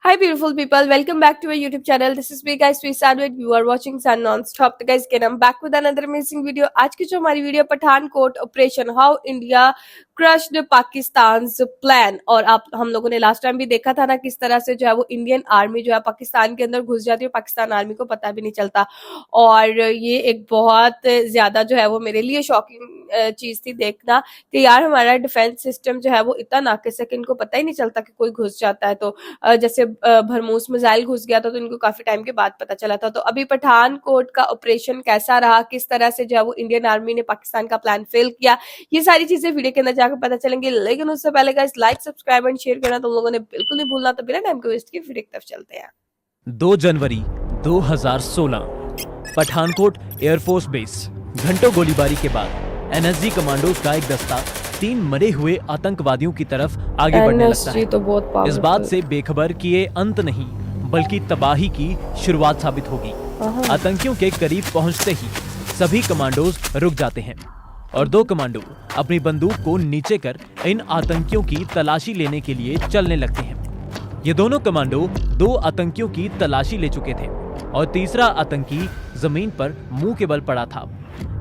Hi, beautiful people. Welcome back to our YouTube channel. This is me, guys. Sandwich. You are watching Sun Non-Stop. तो guys, again, I'm back with another amazing video. आज की जो हमारी video Pathankot operation how India crushed Pakistan plan. और आप हम लोगों ने लास्ट टाइम भी देखा था ना किस तरह से जो है वो इंडियन आर्मी जो है पाकिस्तान के अंदर घुस जाती है, पाकिस्तान आर्मी को पता भी नहीं चलता। और ये एक बहुत ज्यादा जो है वो मेरे लिए शॉकिंग चीज थी देखना कि यार हमारा डिफेंस सिस्टम जो है वो इतना नाकिस है कि इनको पता ही नहीं चलता कि कोई घुस जाता है। तो जैसे भरमूस मिसाइल घुस गया था तो इनको काफी टाइम के बाद पता चला था। तो अभी पठानकोट का ऑपरेशन कैसा रहा, किस तरह से जो है वो इंडियन आर्मी ने पाकिस्तान का प्लान फेल किया, ये सारी चीजें वीडियो के अंदर जाकर पता चलेंगे। लेकिन उससे पहले guys like subscribe and share करना तुम लोगों ने बिल्कुल नहीं भूलना। तो बिना टाइम को वेस्ट किए वीडियो की तरफ चलते हैं। 2 जनवरी 2016 पठानकोट एयरफोर्स बेस। घंटों गोलीबारी के बाद एनएसजी कमांडोज का एक दस्ता 3 मरे हुए आतंकवादियों की तरफ आगे बढ़ने लगता है। तो बहुत इस बात से बेखबर कि ये अंत नहीं बल्कि तबाही की शुरुआत साबित होगी। आतंकियों के करीब पहुंचते ही सभी कमांडोज रुक जाते हैं और 2 कमांडो अपनी बंदूक को नीचे कर इन आतंकियों की तलाशी लेने के लिए चलने लगते हैं। ये दोनों कमांडो 2 आतंकियों की तलाशी ले चुके थे और तीसरा आतंकी जमीन पर मुंह के बल पड़ा था।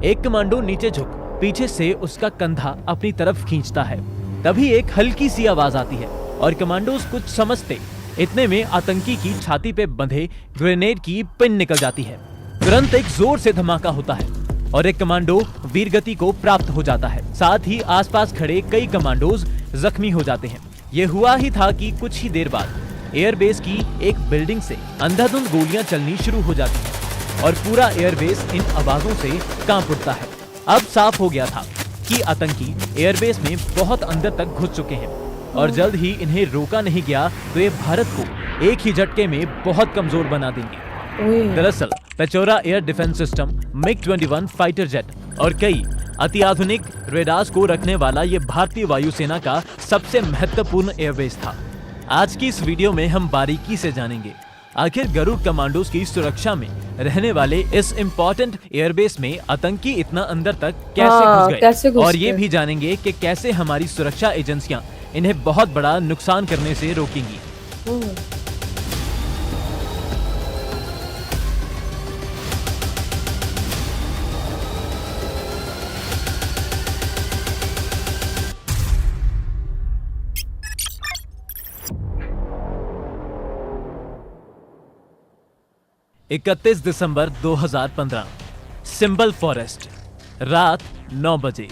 एक कमांडो नीचे झुक पीछे से उसका कंधा अपनी तरफ खींचता है। तभी एक हल्की सी आवाज आती है और कमांडोज कुछ समझते इतने में आतंकी की छाती पे बंधे ग्रेनेड की पिन निकल जाती है। तुरंत एक जोर से धमाका होता है और एक कमांडो वीरगति को प्राप्त हो जाता है। साथ ही आसपास खड़े कई कमांडोज जख्मी हो जाते हैं। ये हुआ ही था कि कुछ ही देर बाद एयरबेस की एक बिल्डिंग से अंधाधुंध गोलियां चलनी शुरू हो जाती हैं और पूरा एयरबेस इन आवाजों से कांप उठता है। अब साफ हो गया था कि आतंकी एयरबेस में बहुत अंदर तक घुस चुके हैं और जल्द ही इन्हें रोका नहीं गया तो ये भारत को एक ही झटके में बहुत कमजोर बना देंगे। दरअसल Pechora air defence system, MiG-21 fighter jet और कई अत्याधुनिक रेडार्स को रखने वाला ये भारतीय वायुसेना का सबसे महत्वपूर्ण एयरबेस था। आज की इस वीडियो में हम बारीकी से जानेंगे आखिर गरुड़ कमांडोज की सुरक्षा में रहने वाले इस इम्पोर्टेंट एयरबेस में आतंकी इतना अंदर तक कैसे घुस गए और ये भी जानेंगे कि कैसे हमारी सुरक्षा एजेंसियां इन्हें बहुत बड़ा नुकसान करने से रोकेंगी। 31 दिसंबर 2015 सिंबल फॉरेस्ट, रात 9 बजे।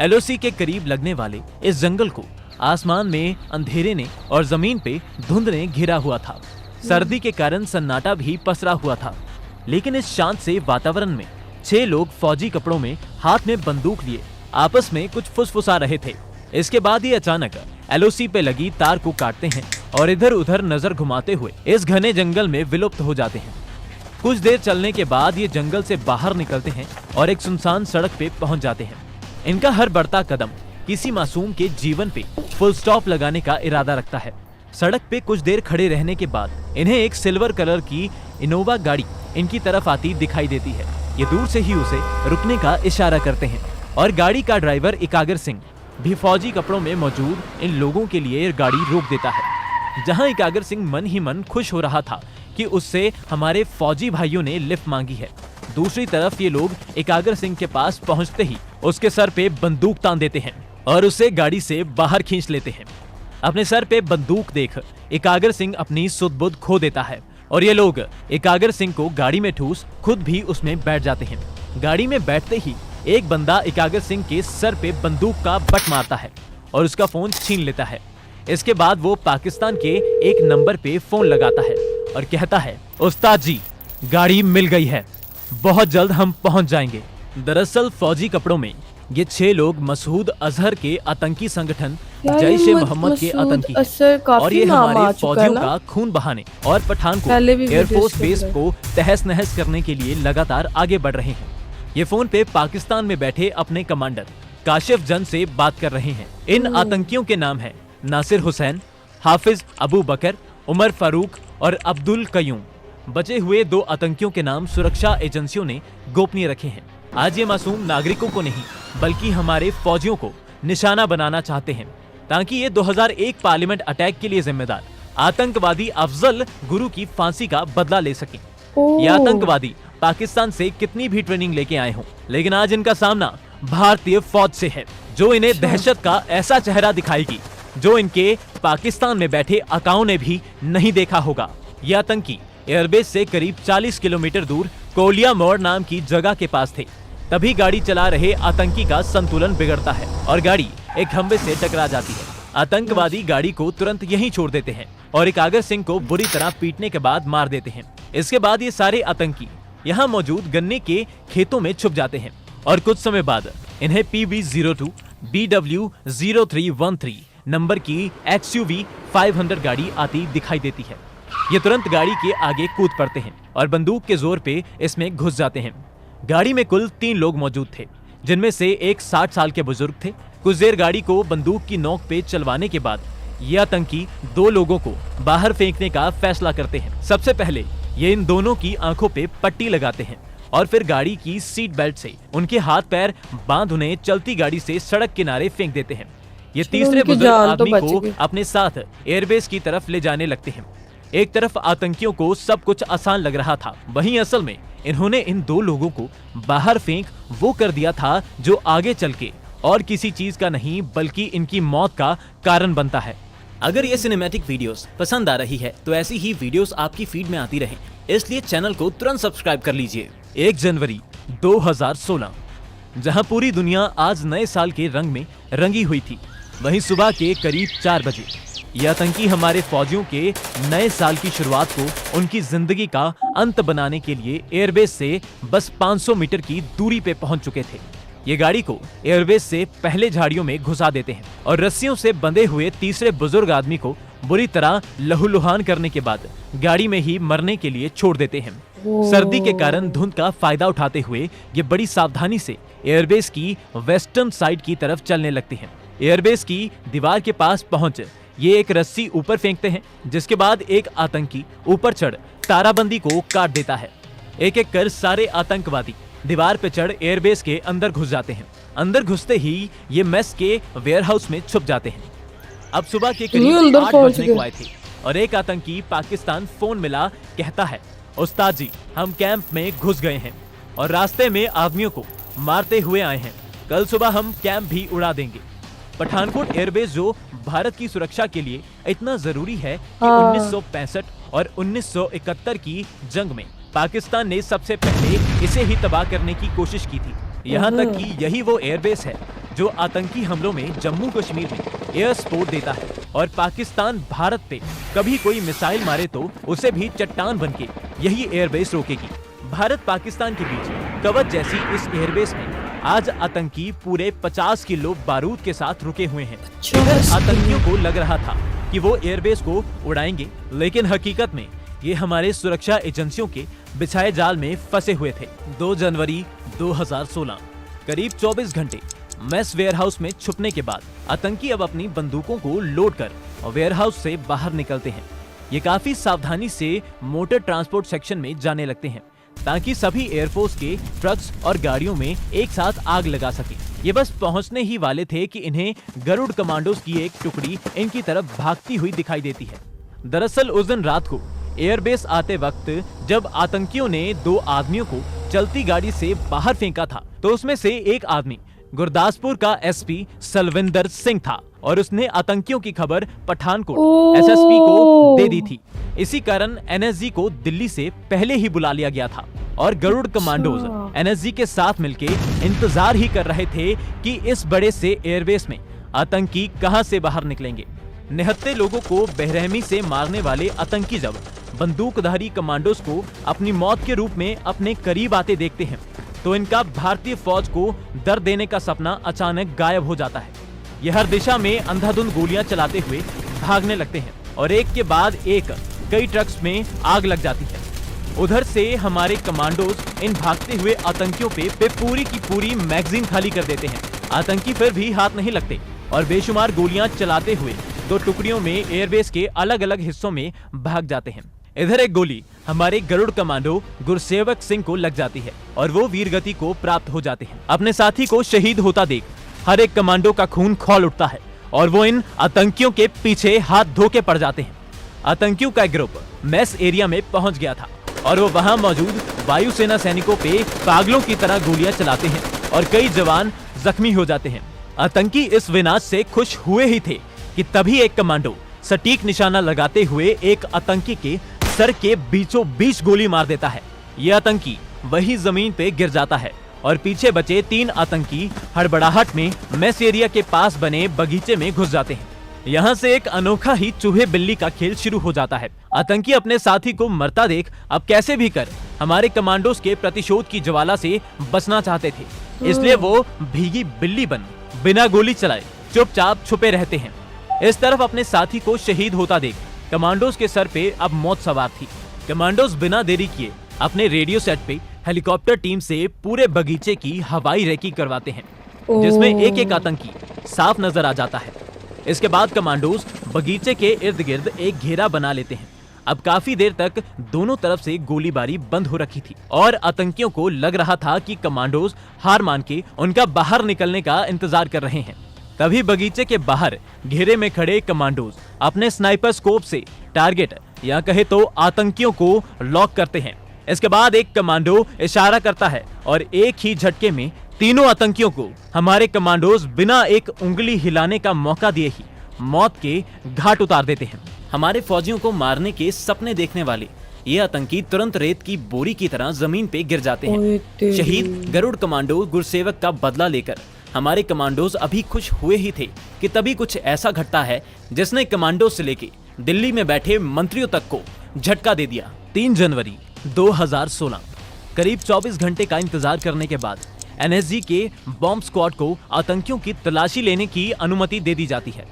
एलओसी के करीब लगने वाले इस जंगल को आसमान में अंधेरे ने और जमीन पे धुंध ने घिरा हुआ था। सर्दी के कारण सन्नाटा भी पसरा हुआ था, लेकिन इस शांत से वातावरण में 6 लोग फौजी कपड़ों में हाथ में बंदूक लिए आपस में कुछ फुसफुसा रहे थे। इसके बाद ये अचानक एलओसी पे लगी तार को काटते हैं और इधर उधर नजर घुमाते हुए इस घने जंगल में विलुप्त हो जाते हैं। कुछ देर चलने के बाद ये जंगल से बाहर निकलते हैं और एक सुनसान सड़क पे पहुंच जाते हैं। इनका हर बढ़ता कदम किसी मासूम के जीवन पे फुल स्टॉप लगाने का इरादा रखता है। सड़क पे कुछ देर खड़े रहने के बाद इन्हें एक सिल्वर कलर की इनोवा गाड़ी इनकी तरफ आती दिखाई देती है। ये दूर से ही उसे रुकने का इशारा करते हैं और गाड़ी का ड्राइवर इकागर सिंह भी फौजी कपड़ों में मौजूद इन लोगों के लिए गाड़ी रोक देता है। जहां इकागर सिंह मन ही मन खुश हो रहा था कि उससे हमारे फौजी भाइयों ने लिफ्ट मांगी है, दूसरी तरफ ये लोग इकागर सिंह के पास पहुंचते ही उसके सर पे बंदूक तान देते हैं और उसे गाड़ी से बाहर खींच लेते हैं। अपने सर पे बंदूक देख इकागर सिंह अपनी सुध-बुध खो देता है और ये लोग इकागर सिंह को गाड़ी में ठूस खुद भी उसमें बैठ जाते हैं। गाड़ी में बैठते ही एक बंदा इकागर सिंह के सर पे बंदूक का बट मारता है और उसका फोन छीन लेता है। इसके बाद वो पाकिस्तान के एक नंबर पे फोन लगाता है और कहता है, उस्ताद जी गाड़ी मिल गई है, बहुत जल्द हम पहुंच जाएंगे। दरअसल फौजी कपड़ों में ये 6 लोग मसूद अजहर के आतंकी संगठन जैश ए मोहम्मद के आतंकी और ये हमारे फौजियों का खून बहाने और पठानकोट एयरफोर्स बेस को तहस नहस करने के लिए लगातार आगे बढ़ रहे हैं। ये फोन पे पाकिस्तान में बैठे अपने कमांडर काशिफ जन से बात कर रहे हैं। इन आतंकियों के नाम है नासिर हुसैन, हाफिज अबू बकर, उमर फारूक और अब्दुल कयूम। बचे हुए 2 आतंकियों के नाम सुरक्षा एजेंसियों ने गोपनीय रखे हैं। आज ये मासूम नागरिकों को नहीं बल्कि हमारे फौजियों को निशाना बनाना चाहते हैं ताकि ये 2001 पार्लियामेंट अटैक के लिए जिम्मेदार आतंकवादी अफजल गुरु की फांसी का बदला ले सकें। ये आतंकवादी पाकिस्तान से कितनी भी ट्रेनिंग लेके आए हों, लेकिन आज इनका सामना भारतीय फौज से है, जो इन्हें दहशत का ऐसा चेहरा दिखाएगी जो इनके पाकिस्तान में बैठे आकाओं ने भी नहीं देखा होगा। ये आतंकी एयरबेस से करीब 40 किलोमीटर दूर कोलिया मोड़ नाम की जगह के पास थे। तभी गाड़ी चला रहे आतंकी का संतुलन बिगड़ता है और गाड़ी एक खंबे से टकरा जाती है। आतंकवादी गाड़ी को तुरंत यहीं छोड़ देते हैं और एक आगर सिंह को बुरी तरह पीटने के बाद मार देते हैं। इसके बाद ये सारे आतंकी यहाँ मौजूद गन्ने के खेतों में छुप जाते हैं और कुछ समय बाद इन्हें PB02 BW0313 नंबर की XUV 500 गाड़ी आती दिखाई देती है। ये तुरंत गाड़ी के आगे कूद पड़ते हैं और बंदूक के जोर पे इसमें घुस जाते हैं। गाड़ी में कुल 3 लोग मौजूद थे, जिनमें से एक 60 साल के बुजुर्ग थे। कुछ देर गाड़ी को बंदूक की नोक पे चलवाने के बाद ये आतंकी 2 लोगों को बाहर फेंकने का फैसला करते हैं। सबसे पहले ये इन दोनों की आंखों पे पट्टी लगाते हैं और फिर गाड़ी की सीट बेल्ट से उनके हाथ पैर बांध उन्हें चलती गाड़ी से सड़क किनारे फेंक देते हैं। ये तीसरे बुजुर्ग आदमी को अपने साथ एयरबेस की तरफ ले जाने लगते हैं। एक तरफ आतंकियों को सब कुछ आसान लग रहा था, वहीं असल में इन्होंने इन 2 लोगों को बाहर फेंक वो कर दिया था जो आगे चल के और किसी चीज का नहीं बल्कि इनकी मौत का कारण बनता है। अगर ये सिनेमैटिक वीडियोस पसंद आ रही है तो ऐसी ही वीडियोस आपकी फीड में आती रहें, इसलिए चैनल को तुरंत सब्सक्राइब कर लीजिए। 1 जनवरी 2016, जहां पूरी दुनिया आज नए साल के रंग में रंगी हुई थी, वहीं सुबह के करीब 4 बजे ये आतंकी हमारे फौजियों के नए साल की शुरुआत को उनकी जिंदगी का अंत बनाने के लिए एयरबेस से बस 500 मीटर की दूरी पे पहुंच चुके थे। ये गाड़ी को एयरबेस से पहले झाड़ियों में घुसा देते हैं और रस्सियों से बंधे हुए तीसरे बुजुर्ग आदमी को बुरी तरह लहूलुहान करने के बाद गाड़ी में ही मरने के लिए छोड़ देते हैं। सर्दी के कारण धुंध का फायदा उठाते हुए ये बड़ी सावधानी से एयरबेस की वेस्टर्न साइड की तरफ चलने लगते हैं। एयरबेस की दीवार के पास पहुंच ये एक रस्सी ऊपर फेंकते हैं, जिसके बाद एक आतंकी ऊपर चढ़ ताराबंदी को काट देता है। एक एक कर सारे आतंकवादी दीवार पे चढ़ एयरबेस के अंदर घुस जाते हैं। अंदर घुसते ही ये मेस के वेयरहाउस में छुप जाते हैं। अब सुबह के करीब 8 बजने को आए थे और एक आतंकी पाकिस्तान फोन मिला, कहता है, उस्ताद जी हम कैंप में घुस गए हैं और रास्ते में आदमियों को मारते हुए आए हैं। कल सुबह हम कैंप भी उड़ा देंगे। पठानकोट एयरबेस जो भारत की सुरक्षा के लिए इतना जरूरी है कि 1965 और 1971 की जंग में पाकिस्तान ने सबसे पहले इसे ही तबाह करने की कोशिश की थी। यहाँ तक कि यही वो एयरबेस है जो आतंकी हमलों में जम्मू कश्मीर में एयर सपोर्ट देता है और पाकिस्तान भारत पे कभी कोई मिसाइल मारे तो उसे भी चट्टान बनके यही एयरबेस रोकेगी। भारत पाकिस्तान के बीच कवच जैसी इस एयरबेस में आज आतंकी पूरे 50 किलो बारूद के साथ रुके हुए हैं। आतंकियों को लग रहा था कि वो एयरबेस को उड़ाएंगे, लेकिन हकीकत में ये हमारे सुरक्षा एजेंसियों के बिछाए जाल में फंसे हुए थे। 2 जनवरी 2016, करीब 24 घंटे मेस वेयरहाउस में छुपने के बाद आतंकी अब अपनी बंदूकों को लोड कर वेयरहाउस से बाहर निकलते हैं। ये काफी सावधानी से मोटर ट्रांसपोर्ट सेक्शन में जाने लगते हैं ताकि सभी एयरफोर्स के ट्रक्स और गाड़ियों में एक साथ आग लगा सके। ये बस पहुंचने ही वाले थे कि इन्हें गरुड़ कमांडोज की एक टुकड़ी इनकी तरफ भागती हुई दिखाई देती है। दरअसल उस दिन रात को एयरबेस आते वक्त जब आतंकियों ने 2 आदमियों को चलती गाड़ी से बाहर फेंका था तो उसमें से एक आदमी गुरदासपुर का एसपी सलविंदर सिंह था और उसने आतंकियों की खबर पठानकोट एसएसपी को दे दी थी। इसी कारण एनएसजी को दिल्ली से पहले ही बुला लिया गया था और गरुड़ कमांडोज एनएसजी के साथ मिलके इंतजार ही कर रहे थे कि इस बड़े से एयरबेस में आतंकी कहां से बाहर निकलेंगे। निहत्थे लोगों को बेरहमी से मारने वाले आतंकी जब बंदूकधारी कमांडोज को अपनी मौत के रूप में अपने करीब आते देखते हैं तो इनका भारतीय फौज को डर देने का सपना अचानक गायब हो जाता है। ये हर दिशा में अंधाधुंध गोलियां चलाते हुए भागने लगते हैं और एक के बाद एक कई ट्रक्स में आग लग जाती है। उधर से हमारे कमांडोज इन भागते हुए आतंकियों पे पूरी की पूरी मैगजीन खाली कर देते हैं। आतंकी फिर भी हाथ नहीं लगते और बेशुमार गोलियां चलाते हुए 2 टुकड़ियों में एयरबेस के अलग अलग हिस्सों में भाग जाते हैं। इधर एक गोली हमारे गरुड़ कमांडो गुरसेवक सिंह को लग जाती है और वो वीरगति को प्राप्त हो जाते हैं। अपने साथी को शहीद होता देख हर एक कमांडो का खून खौल उठता है और वो इन आतंकियों के पीछे हाथ धो के पड़ जाते हैं। आतंकियों का ग्रुप मेस एरिया में पहुंच गया था और वो वहां मौजूद वायुसेना सैनिकों पे पागलों की तरह गोलियां चलाते हैं और कई जवान जख्मी हो जाते हैं। आतंकी इस विनाश से खुश हुए ही थे कि तभी एक कमांडो सटीक निशाना लगाते हुए एक आतंकी के सर के बीचों बीच गोली मार देता है। यह आतंकी वही जमीन पे गिर जाता है और पीछे बचे 3 आतंकी हड़बड़ाहट में मेस एरिया के पास बने बगीचे में घुस जाते हैं। यहाँ से एक अनोखा ही चूहे बिल्ली का खेल शुरू हो जाता है। आतंकी अपने साथी को मरता देख अब कैसे भी कर हमारे कमांडोज के प्रतिशोध की ज्वाला से बचना चाहते थे, इसलिए वो भीगी बिल्ली बन बिना गोली चलाए चुपचाप छुपे रहते हैं। इस तरफ अपने साथी को शहीद होता देख कमांडोज के सर पे अब मौत सवार थी। कमांडोज बिना देरी किए अपने रेडियो सेट पे हेलीकॉप्टर टीम से पूरे बगीचे की हवाई रेकी करवाते हैं, जिसमें एक एक आतंकी साफ नजर आ जाता है। इसके बाद कमांडोज बगीचे के इर्द गिर्द एक घेरा बना लेते हैं। अब काफी देर तक दोनों तरफ से गोलीबारी बंद हो रखी थी और आतंकियों को लग रहा था कि कमांडोज हार मान के उनका बाहर निकलने का इंतजार कर रहे हैं। तभी बगीचे के बाहर घेरे में खड़े कमांडोज अपने स्नाइपर स्कोप से टारगेट या कहे तो आतंकियों को लॉक करते हैं। इसके बाद एक कमांडो इशारा करता है और एक ही झटके में तीनों आतंकियों को हमारे कमांडोज बिना एक उंगली हिलाने का मौका दिए ही मौत के घाट उतार देते हैं। हमारे फौजियों को मारने के सपने देखने वाले ये आतंकी तुरंत रेत की बोरी की तरह जमीन पे गिर जाते हैं। शहीद गरुड़ कमांडो गुरसेवक का बदला लेकर हमारे कमांडोज अभी खुश हुए ही थे कि तभी कुछ ऐसा घटता है जिसने कमांडो से लेके दिल्ली में बैठे मंत्रियों तक को झटका दे दिया। 3 जनवरी 2016 करीब 24 घंटे का इंतजार करने के बाद एनएसजी के बॉम्ब स्क्वाड को आतंकियों की तलाशी लेने की अनुमति दे दी जाती है।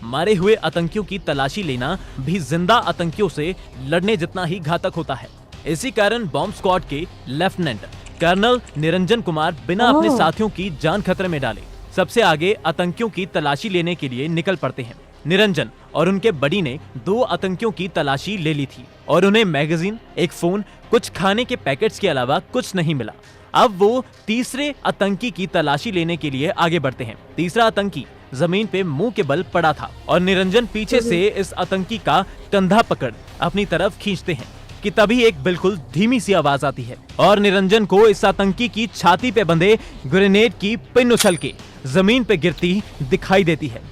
मारे हुए आतंकियों की तलाशी लेना भी जिंदा आतंकियों से लड़ने जितना ही घातक होता है। इसी कारण बॉम्ब स्क्वाड के लेफ्टिनेंट कर्नल निरंजन कुमार बिना अपने साथियों की जान खतरे में डाले सबसे आगे आतंकियों की तलाशी लेने के लिए निकल पड़ते हैं। निरंजन और उनके बडी ने 2 आतंकियों की तलाशी ले ली थी और उन्हें मैगजीन, एक फोन, कुछ खाने के पैकेट्स के अलावा कुछ नहीं मिला। अब वो तीसरे आतंकी की तलाशी लेने के लिए आगे बढ़ते हैं। तीसरा आतंकी जमीन पे मुंह के बल पड़ा था और निरंजन पीछे से इस आतंकी का कंधा पकड़ अपनी तरफ खींचते हैं कि तभी एक बिल्कुल धीमी सी आवाज आती है और निरंजन को इस आतंकी की छाती पे बंधे ग्रेनेड की पिन उछल के जमीन पे गिरती दिखाई देती है।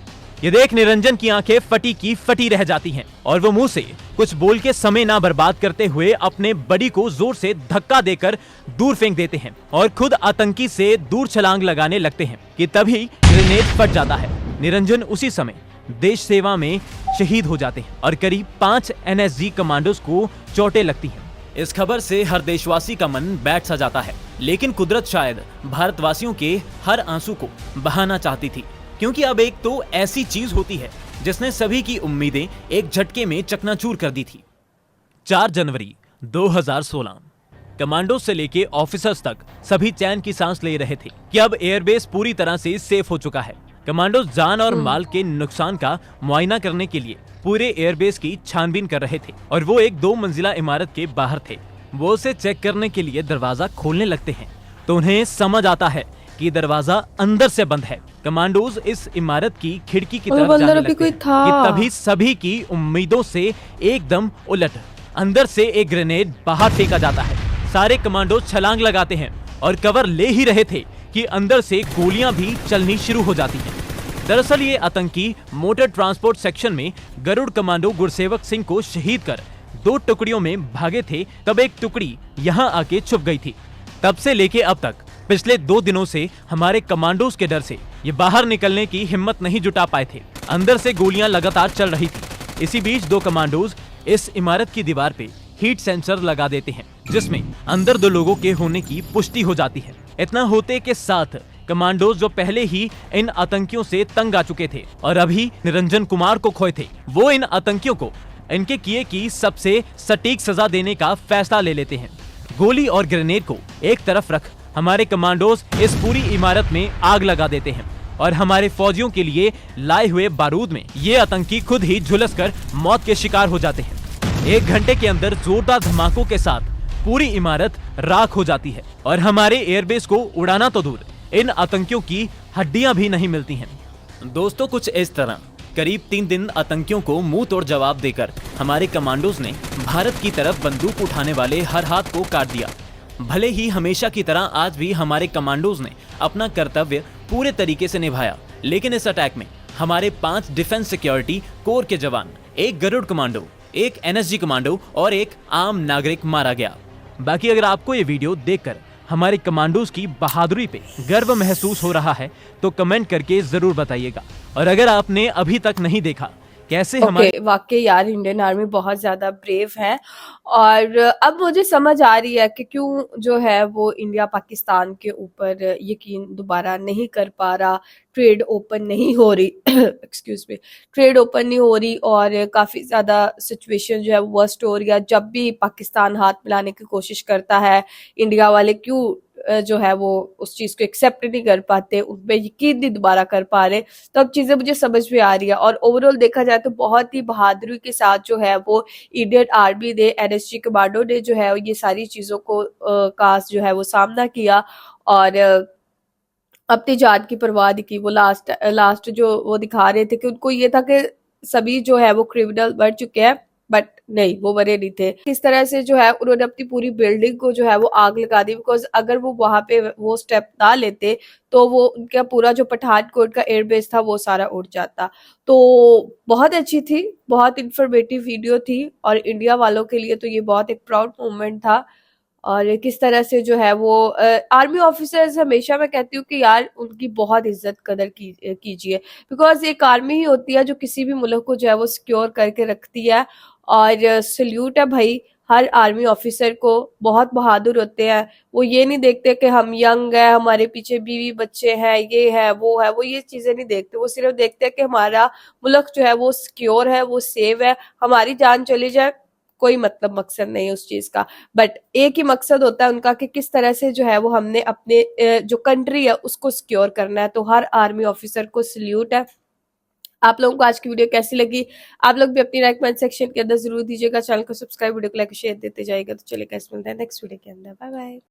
ये देख निरंजन की आंखें फटी की फटी रह जाती हैं और वो मुंह से कुछ बोल के समय ना बर्बाद करते हुए अपने बडी को जोर से धक्का देकर दूर फेंक देते हैं और खुद आतंकी से दूर छलांग लगाने लगते हैं कि तभी ग्रेनेड फट जाता है। निरंजन उसी समय देश सेवा में शहीद हो जाते हैं और करीब 5 एनएसजी कमांडोज को चोटें लगती हैं। इस खबर से हर देशवासी का मन बैठ सा जाता है, लेकिन कुदरत शायद भारतवासियों के हर आंसू को बहाना चाहती थी, क्योंकि अब एक तो ऐसी चीज होती है जिसने सभी की उम्मीदें एक झटके में चकनाचूर कर दी थी। 4 जनवरी 2016 कमांडो से लेके ऑफिसर्स तक सभी चैन की सांस ले रहे थे कि अब एयरबेस पूरी तरह से सेफ हो चुका है। कमांडो जान और माल के नुकसान का मुआयना करने के लिए पूरे एयरबेस की छानबीन कर रहे थे और वो एक 2 मंजिला इमारत के बाहर थे। वो उसे चेक करने के लिए दरवाजा खोलने लगते हैं तो उन्हें समझ आता है कि दरवाजा अंदर से बंद है। कमांडोज इस इमारत की खिड़की की तरफ जाने लगते हैं कि तभी सभी की उम्मीदों से एकदम उलट अंदर से एक ग्रेनेड बाहर फेंका जाता है। सारे कमांडोज छलांग लगाते हैं और कवर ले ही रहे थे कि अंदर से गोलियां भी चलनी शुरू हो जाती हैं। दरअसल ये आतंकी मोटर ट्रांसपोर्ट सेक्शन में गरुड़ कमांडो गुरसेवक सिंह को शहीद कर 2 टुकड़ियों में भागे थे, तब एक टुकड़ी यहाँ आके छुप गई थी। तब से लेके अब तक पिछले 2 दिनों से हमारे कमांडोज के डर से ये बाहर निकलने की हिम्मत नहीं जुटा पाए थे। अंदर से गोलियां लगातार चल रही थी। इसी बीच 2 कमांडोज इस इमारत की दीवार पे हीट सेंसर लगा देते हैं, जिसमें अंदर 2 लोगों के होने की पुष्टि हो जाती है। इतना होते के साथ कमांडोज जो पहले ही इन आतंकियों से तंग आ चुके थे और अभी निरंजन कुमार को खोए थे, वो इन आतंकियों को इनके किए की सबसे सटीक सजा देने का फैसला ले लेते हैं। गोली और ग्रेनेड को एक तरफ रख हमारे कमांडोज इस पूरी इमारत में आग लगा देते हैं और हमारे फौजियों के लिए लाए हुए बारूद में ये आतंकी खुद ही झुलसकर मौत के शिकार हो जाते हैं। 1 घंटे के अंदर जोरदार धमाकों के साथ पूरी इमारत राख हो जाती है और हमारे एयरबेस को उड़ाना तो दूर, इन आतंकियों की हड्डियां भी नहीं मिलती हैं। दोस्तों, कुछ इस तरह करीब 3 दिन आतंकियों को मुंह तोड़ जवाब देकर हमारे कमांडोज ने भारत की तरफ बंदूक उठाने वाले हर हाथ को काट दिया। भले ही हमेशा की तरह आज भी हमारे कमांडोज ने अपना कर्तव्य पूरे तरीके से निभाया, लेकिन इस अटैक में हमारे 5 डिफेंस सिक्योरिटी कोर के जवान, एक गरुड़ कमांडो, एक एनएसजी कमांडो और एक आम नागरिक मारा गया। बाकी अगर आपको ये वीडियो देखकर हमारे कमांडोज की बहादुरी पे गर्व महसूस हो रहा है तो कमेंट करके जरूर बताइएगा। और अगर आपने अभी तक नहीं देखा कैसे हमारे वाकई यार इंडियन आर्मी बहुत ज्यादा ब्रेव है। और अब मुझे समझ आ रही है कि क्यों जो है वो इंडिया पाकिस्तान के ऊपर यकीन दोबारा नहीं कर पा रहा, ट्रेड ओपन नहीं हो रही एक्सक्यूज मी, ट्रेड ओपन नहीं हो रही और काफी ज्यादा सिचुएशन जो है वो वर्स्ट हो रही है। जब भी पाकिस्तान हाथ मिलाने की कोशिश करता है, इंडिया वाले क्यों जो है वो उस चीज को एक्सेप्ट नहीं कर पाते, उन पे यकीन नहीं दोबारा कर पा रहे। तो अब चीजें मुझे समझ में आ रही है और ओवरऑल देखा जाए तो बहुत ही बहादुरी के साथ जो है वो इंडियन आर्मी ने, एनएसजी कमांडो ने जो है ये सारी चीजों को का जो है वो सामना किया और अपनी जान की परवाह नहीं की। वो लास्ट जो वो दिखा रहे थे कि उनको ये था कि सभी जो है वो क्रिमिनल बढ़ चुके हैं, बट नहीं, वो बने नहीं थे। किस तरह से जो है उन्होंने अपनी पूरी बिल्डिंग को जो है वो आग लगा दी, बिकॉज अगर वो वहां पे वो स्टेप ना लेते तो वो उनका पूरा जो पठानकोट का एयरबेस था वो सारा उड़ जाता। तो बहुत अच्छी थी, बहुत इंफॉर्मेटिव वीडियो थी और इंडिया वालों के लिए तो ये बहुत एक प्राउड मोमेंट था। और किस तरह से जो है वो आर्मी ऑफिसर्स, हमेशा मैं कहती हूँ कि यार उनकी बहुत इज्जत कदर कीजिए, बिकॉज एक आर्मी ही होती है जो किसी भी मुल्क को जो है वो सिक्योर करके रखती है। और सल्यूट है भाई हर आर्मी ऑफिसर को, बहुत बहादुर होते हैं। वो ये नहीं देखते कि हम यंग है, हमारे पीछे बीवी बच्चे हैं, ये है वो ये चीजें नहीं देखते। वो सिर्फ देखते हैं कि हमारा मुल्क जो है वो सिक्योर है, वो सेव है, हमारी जान चली जाए कोई मतलब मकसद नहीं है उस चीज का। बट एक ही मकसद होता है उनका कि किस तरह से जो है वो हमने अपने जो कंट्री है उसको सिक्योर करना है। तो हर आर्मी ऑफिसर को सल्यूट है। आप लोगों को आज की वीडियो कैसी लगी, आप लोग भी अपनी राय कमेंट सेक्शन के अंदर जरूर दीजिएगा। चैनल को सब्सक्राइब, वीडियो को लाइक शेयर देते जाइएगा। तो चलिए गाइस, मिलते हैं नेक्स्ट वीडियो के अंदर। Bye bye.